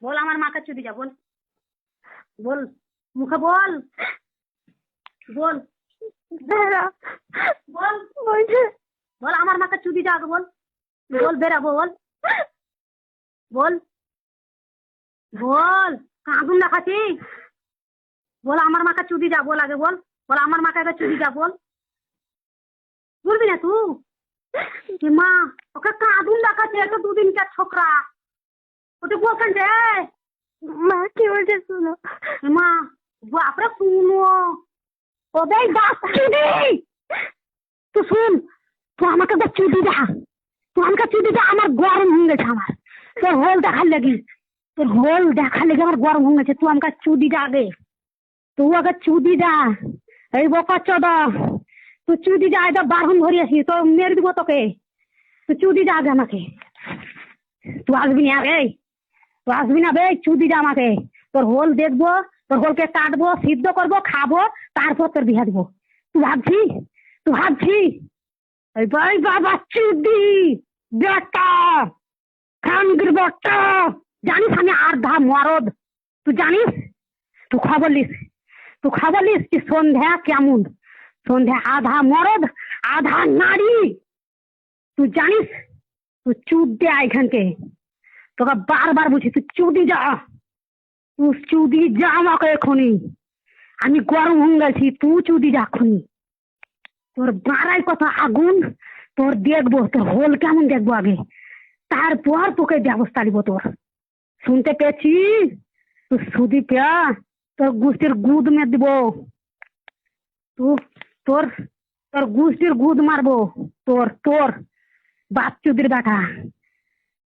বল আমার মাকে চুদি যা, বল বল, মুখে বল, বল বল, বল আমার মাকে চুদি যা আগে, বল বল, বেরাবো, বল বল বল, কাঁদুন দেখাচ্ছি, বল আমার মাকে চুদি যা, বল আগে, বল বল আমার মাকে আগে চুদি যা, বল, বলবি না তুই? মা ওকে কাঁদুন দেখাচ্ছে, একটা দুদিনকার ছোকরা, ওটা বলছেন যে মা কি বলছে শুনো। মা বাপরে শুনো, ওদের চুদি, তুই শুন, তুই আমাকে চুদি দেখা, তুই আমাকে চুদি দে, আমার গরম হয়ে গেছে, আমার তোর হোল দেখার লেগে, তোর হোল দেখার লেগে আমার গরম হয়ে গেছে, তুই আমাকে চুদি দে আগে, তুই আগে চুদি দা, এই বোকা চোদা, তুই চুদি যা, এটা বারণ ধরে আসি তো মেরে দিব তোকে, তুই চুদি যা আগে আমাকে, তুই আসবি না আগে, তুই আসবি না বে, চুদি যা আমাকে, তোর হোল দেখবো, তোর হোলকে কাটবো, সিদ্ধ করবো, খাবো, তারপর তোর বিয়া দিব, তুই ভাবছি, এই ভাই বাবা চুদি বেটা, খানগির বেটা, জানিস আমি আধা মরদ, তুই জানিস, তুই খবর লিস কি সন্ধ্যা কেমন, সন্ধ্যা আধা মরদ আধা নারী, তুই জানিস, তুই চুদ দে এখানকে, তোকে বারবার বলছি তুই চুদি যা আমাকে এখনই, আমি গরম হয়ে গেছি, তুই চুদি যা এখনই, তোর বাড়াই কথা আগুন, তোর দেখবো তোর হোল কেমন দেখবো আগে, তারপর তোকে ব্যবস্থা নিব তোর, শুনতে পেয়েছি, তুই সুদি পেয়া তোর গোষ্ঠীর গুদ মেরে দিব, তোর তোর গোষ্ঠীর গুদ মারবো, তোর বাচ্চুদের বেটা,